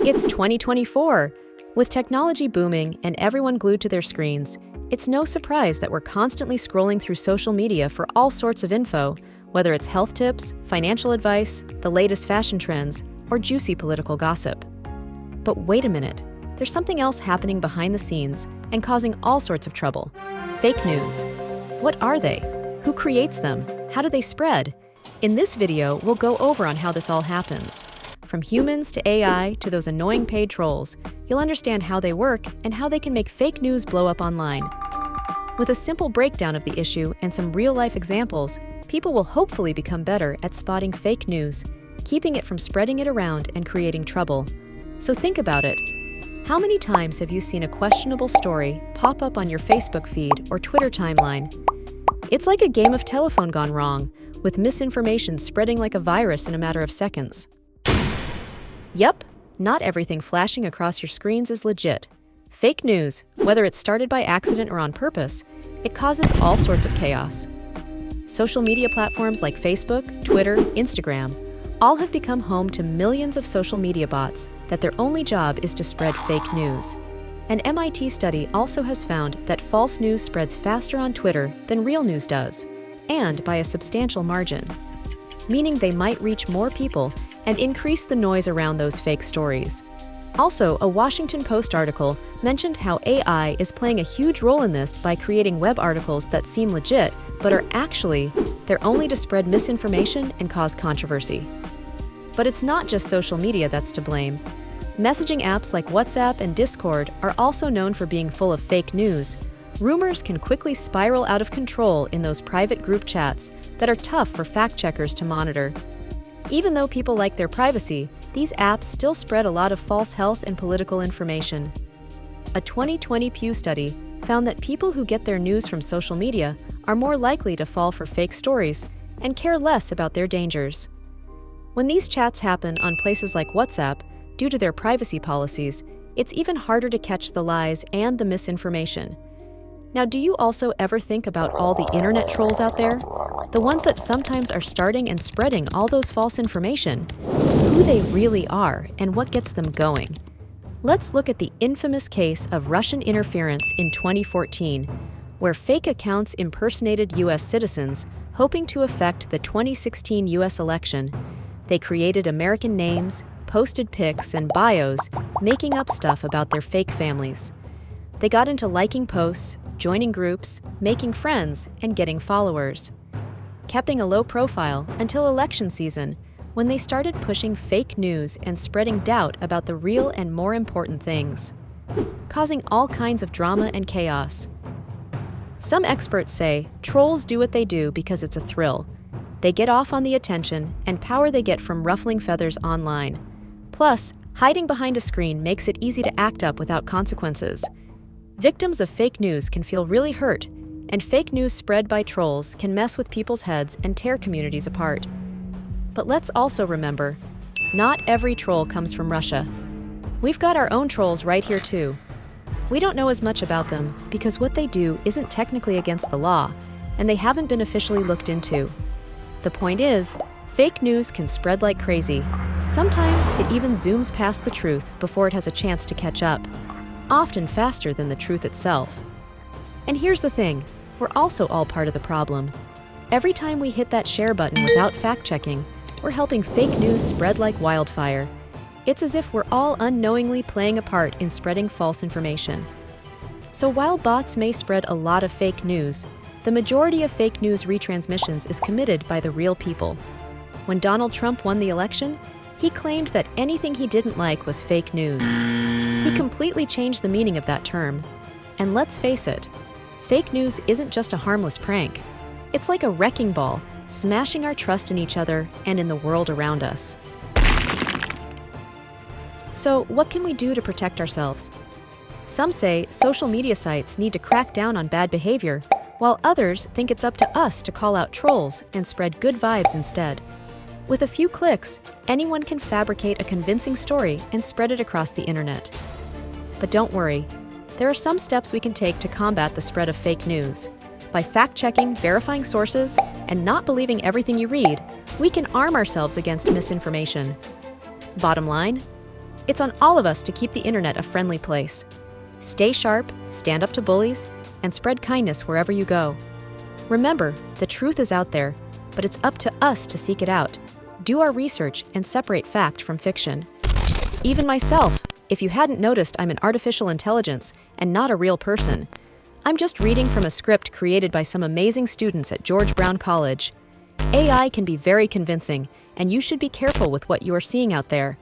It's 2024. With technology booming and everyone glued to their screens, it's no surprise that we're constantly scrolling through social media for all sorts of info, whether it's health tips, financial advice, the latest fashion trends, or juicy political gossip. But wait a minute, there's something else happening behind the scenes and causing all sorts of trouble. Fake news. What are they? Who creates them? How do they spread? In this video, we'll go over on how this all happens. From humans to AI to those annoying paid trolls, you'll understand how they work and how they can make fake news blow up online. With a simple breakdown of the issue and some real-life examples, people will hopefully become better at spotting fake news, keeping it from spreading it around and creating trouble. So think about it. How many times have you seen a questionable story pop up on your Facebook feed or Twitter timeline? It's like a game of telephone gone wrong, with misinformation spreading like a virus in a matter of seconds. Yep, not everything flashing across your screens is legit. Fake news, whether it's started by accident or on purpose, it causes all sorts of chaos. Social media platforms like Facebook, Twitter, Instagram, all have become home to millions of social media bots that their only job is to spread fake news. An MIT study also has found that false news spreads faster on Twitter than real news does, and by a substantial margin, meaning they might reach more people and increase the noise around those fake stories. Also, a Washington Post article mentioned how AI is playing a huge role in this by creating web articles that seem legit, but are actually there only to spread misinformation and cause controversy. But it's not just social media that's to blame. Messaging apps like WhatsApp and Discord are also known for being full of fake news. Rumors can quickly spiral out of control in those private group chats that are tough for fact-checkers to monitor. Even though people like their privacy, these apps still spread a lot of false health and political information. A 2020 Pew study found that people who get their news from social media are more likely to fall for fake stories and care less about their dangers. When these chats happen on places like WhatsApp, due to their privacy policies, it's even harder to catch the lies and the misinformation. Now, do you also ever think about all the internet trolls out there? The ones that sometimes are starting and spreading all those false information? Who they really are and what gets them going? Let's look at the infamous case of Russian interference in 2014, where fake accounts impersonated U.S. citizens, hoping to affect the 2016 U.S. election. They created American names, posted pics and bios, making up stuff about their fake families. They got into liking posts, joining groups, making friends, and getting followers. Keeping a low profile until election season, when they started pushing fake news and spreading doubt about the real and more important things, causing all kinds of drama and chaos. Some experts say trolls do what they do because it's a thrill. They get off on the attention and power they get from ruffling feathers online. Plus, hiding behind a screen makes it easy to act up without consequences. Victims of fake news can feel really hurt, and fake news spread by trolls can mess with people's heads and tear communities apart. But let's also remember, not every troll comes from Russia. We've got our own trolls right here too. We don't know as much about them because what they do isn't technically against the law, and they haven't been officially looked into. The point is, fake news can spread like crazy. Sometimes it even zooms past the truth before it has a chance to catch up, often faster than the truth itself. And here's the thing, we're also all part of the problem. Every time we hit that share button without fact-checking, we're helping fake news spread like wildfire. It's as if we're all unknowingly playing a part in spreading false information. So while bots may spread a lot of fake news, the majority of fake news retransmissions is committed by the real people. When Donald Trump won the election, he claimed that anything he didn't like was fake news. He completely changed the meaning of that term. And let's face it, fake news isn't just a harmless prank. It's like a wrecking ball, smashing our trust in each other and in the world around us. So, what can we do to protect ourselves? Some say social media sites need to crack down on bad behavior, while others think it's up to us to call out trolls and spread good vibes instead. With a few clicks, anyone can fabricate a convincing story and spread it across the internet. But don't worry, there are some steps we can take to combat the spread of fake news. By fact-checking, verifying sources, and not believing everything you read, we can arm ourselves against misinformation. Bottom line, It's on all of us to keep the internet a friendly place. Stay sharp, stand up to bullies, and spread kindness wherever you go. Remember, the truth is out there, but it's up to us to seek it out, do our research, and separate fact from fiction. Even myself, if you hadn't noticed, I'm an artificial intelligence and not a real person. I'm just reading from a script created by some amazing students at George Brown College. AI can be very convincing, and you should be careful with what you are seeing out there.